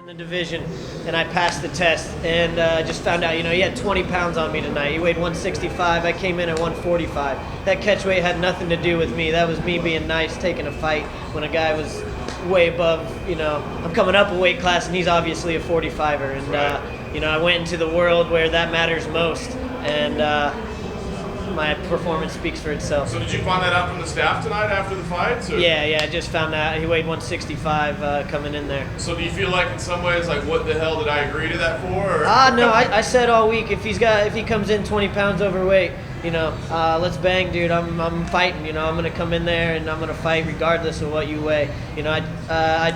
in the division, and I passed the test, and just found out, he had 20 pounds on me tonight. He weighed 165. I came in at 145. That catch weight had nothing to do with me. That was me being nice, taking a fight when a guy was way above, I'm coming up a weight class, and he's obviously a 45er. And, I went into the world where that matters most, and my performance speaks for itself. So did you find that out from the staff tonight after the fights? Or? Yeah, I just found out he weighed 165 coming in there. So do you feel like in some ways, like, what the hell did I agree to that for? No, I said all week, if he comes in 20 pounds overweight, let's bang, dude. I'm fighting. I'm gonna come in there and I'm gonna fight regardless of what you weigh. I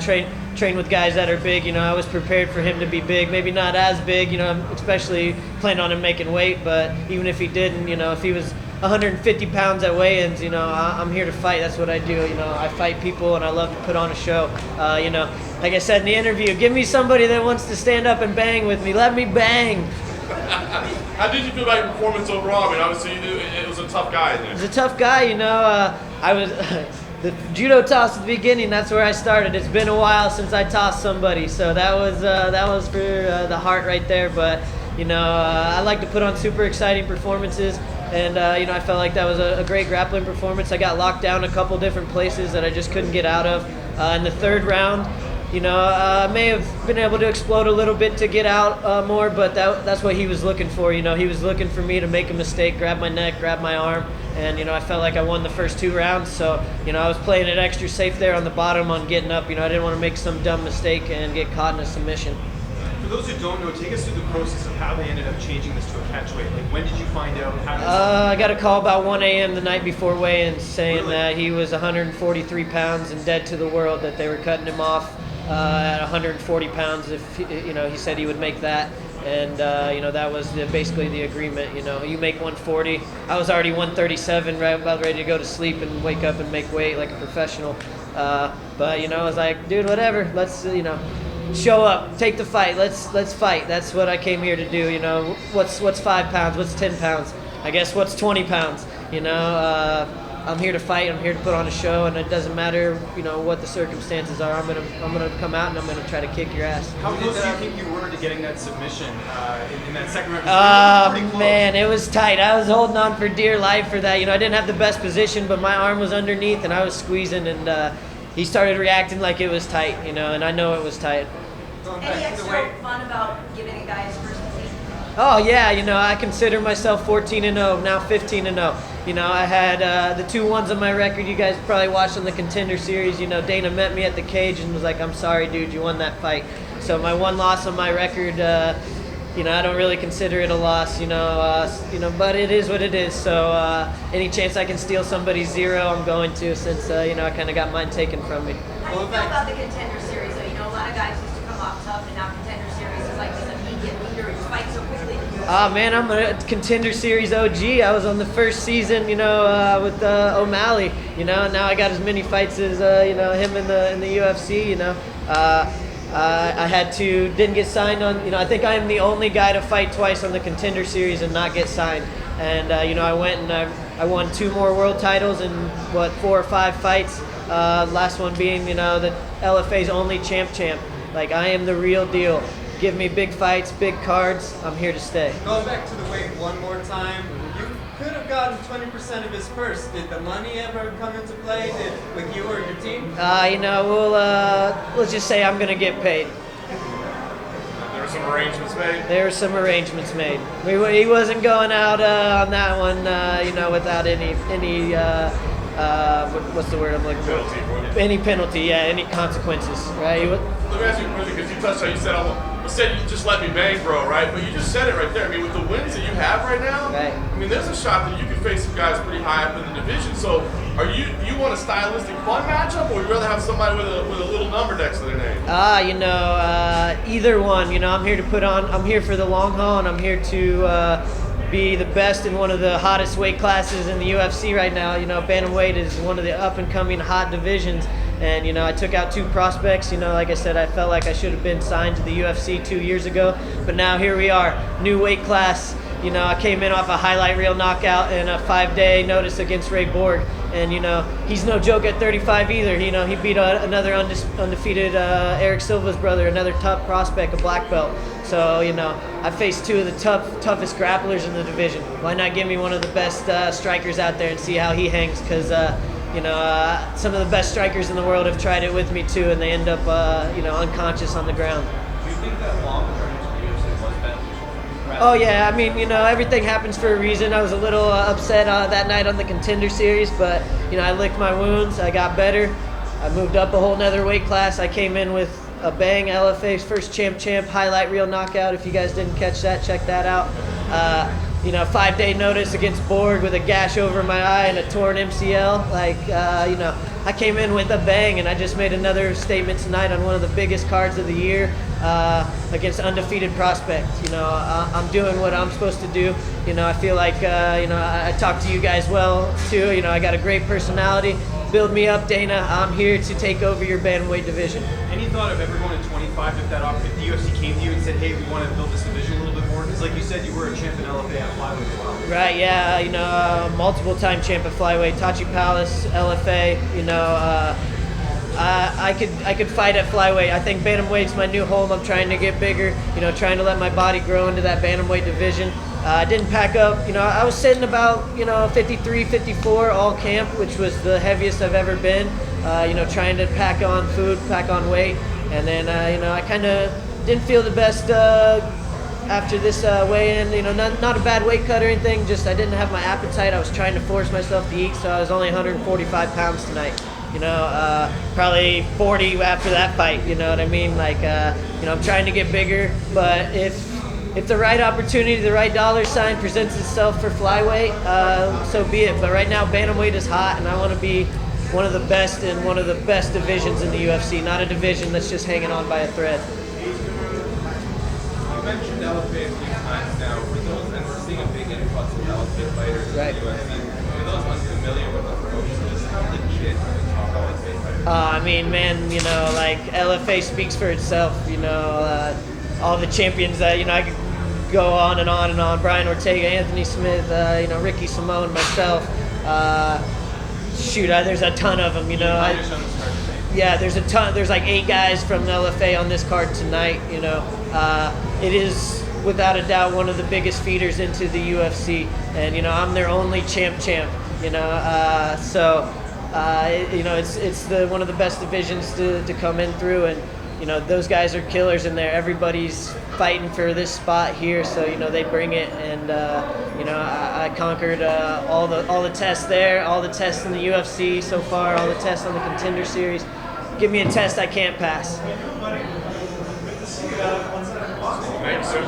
train with guys that are big. I was prepared for him to be big, maybe not as big. Especially planned on him making weight, but even if he didn't, if he was 150 pounds at weigh-ins, I'm here to fight. That's what I do. I fight people and I love to put on a show. Like I said in the interview, give me somebody that wants to stand up and bang with me. Let me bang. How did you feel about your performance overall? I mean, obviously it was a tough guy in there. It was a tough guy, I was the judo toss at the beginning. That's where I started. It's been a while since I tossed somebody, so that was for the heart right there. But I like to put on super exciting performances, and I felt like that was a great grappling performance. I got locked down a couple different places that I just couldn't get out of. In the third round, I may have been able to explode a little bit to get out more, but that's what he was looking for. He was looking for me to make a mistake, grab my neck, grab my arm, and I felt like I won the first 2 rounds. So I was playing it extra safe there on the bottom on getting up. I didn't want to make some dumb mistake and get caught in a submission. For those who don't know, take us through the process of how they ended up changing this to a catch weight. Like, when did you find out? I got a call about 1 a.m. the night before weigh-in saying that he was 143 pounds and dead to the world, that they were cutting him off at 140 pounds if he said he would make that, and that was basically the agreement. You make 140. I was already 137, right about ready to go to sleep and wake up and make weight like a professional. But I was like, dude, whatever. Let's show up, take the fight. Let's fight. That's what I came here to do. What's 5 pounds? What's 10 pounds? I guess what's 20 pounds? I'm here to fight. I'm here to put on a show, and it doesn't matter, what the circumstances are. I'm gonna come out and I'm gonna try to kick your ass. How close do you think you were to getting that submission in that second round? Man, it was tight. I was holding on for dear life for that. I didn't have the best position, but my arm was underneath, and I was squeezing, and he started reacting like it was tight, and I know it was tight. Any extra fun about giving a guy his first decision? Oh yeah, I consider myself 14-0, now 15-0. I had the 2 wins on my record. You guys probably watched on the Contender Series. Dana met me at the cage and was like, "I'm sorry, dude, you won that fight." So my 1 loss on my record, I don't really consider it a loss. But it is what it is. So any chance I can steal somebody's 0, I'm going to, since I kind of got mine taken from me. How do you feel about the Contender Series? So, a lot of guys used to come off tough, and now Contender Series is like this immediate leader. You fight so quickly. Man, I'm a Contender Series OG. I was on the first season, with O'Malley. Now I got as many fights as him in the UFC. I didn't get signed on. I think I am the only guy to fight twice on the Contender Series and not get signed. And I went and I won 2 more world titles in 4 or 5 fights. Last one being the LFA's only champ. Like, I am the real deal. Give me big fights, big cards. I'm here to stay. Going back to the weight one more time, you could have gotten 20% of his purse. Did the money ever come into play with you or your team? Let's just say I'm going to get paid. There were some arrangements made? There were some arrangements made. He wasn't going out on that one, without any what's the word I'm looking for? Penalty. Any penalty, any consequences, right? Let me ask you a question, because you touched on, you said you just let me bang, bro, right? But you just said it right there. I mean, with the wins that you have right now, right. I mean, there's a shot that you can face some guys pretty high up in the division. So, do you want a stylistic fun matchup, or would you rather have somebody with a little number next to their name? Either one. I'm here to I'm here for the long haul, and I'm here to be the best in one of the hottest weight classes in the UFC right now. Bantamweight is one of the up-and-coming hot divisions. And, I took out 2 prospects. Like I said, I felt like I should have been signed to the UFC 2 years ago. But now here we are, new weight class. I came in off a highlight reel knockout and a 5-day notice against Ray Borg. and he's no joke at 35 either. He beat another undefeated Eric Silva's brother, another tough prospect, a black belt. So I faced two of the toughest grapplers in the division. Why not give me one of the best strikers out there and see how he hangs? Because some of the best strikers in the world have tried it with me too, and they end up unconscious on the ground. Do you think that long-term experience was beneficial? Oh yeah, I mean, everything happens for a reason. I was a little upset that night on the Contender Series, but I licked my wounds. I got better. I moved up a whole nother weight class. I came in with a bang, LFA's first champ highlight reel knockout. If you guys didn't catch that, check that out. 5-day notice against Borg with a gash over my eye and a torn MCL. I came in with a bang, and I just made another statement tonight on one of the biggest cards of the year against undefeated prospect. I'm doing what I'm supposed to do. I feel like I talk to you guys well too. I got a great personality. Build me up, Dana. I'm here to take over your bantamweight division. Any thought of ever going to 25 if the UFC came to you and said, hey, we want to build this division a little bit more? Because like you said, you were a champ in LFA at flyweight as well. Right, yeah, multiple-time champ at flyweight, Tachi Palace, LFA, I could fight at flyweight. I think bantamweight's my new home. I'm trying to get bigger, trying to let my body grow into that bantamweight division. I didn't pack up, I was sitting about, 53, 54 all camp, which was the heaviest I've ever been, trying to pack on food, pack on weight. And then, I kind of didn't feel the best after this weigh-in, not a bad weight cut or anything, just I didn't have my appetite. I was trying to force myself to eat, so I was only 145 pounds tonight. Probably 40 after that fight, you know what I mean? I'm trying to get bigger, but if the right opportunity, the right dollar sign presents itself for flyweight, so be it. But right now, bantamweight is hot, and I want to be one of the best in one of the best divisions in the UFC, not a division that's just hanging on by a thread. You mentioned LFA a few times now. For those, and we're seeing a big influx of LFA fighters in the UFC. For those unfamiliar with the promotion, just how legit are the top LFA fighters? I mean, man, LFA speaks for itself. All the champions that I could go on and on and on. Brian Ortega, Anthony Smith, Ricky Simone, myself. There's a ton of them. Yeah, there's a ton. There's like 8 guys from LFA on this card tonight. It is without a doubt one of the biggest feeders into the UFC, and I'm their only champ. It's one of the best divisions to come in through, and those guys are killers in there. Everybody's fighting for this spot here, so they bring it, and I conquered all the tests there, all the tests in the UFC so far, all the tests on the Contender Series. Give me a test I can't pass. Thanks, sir.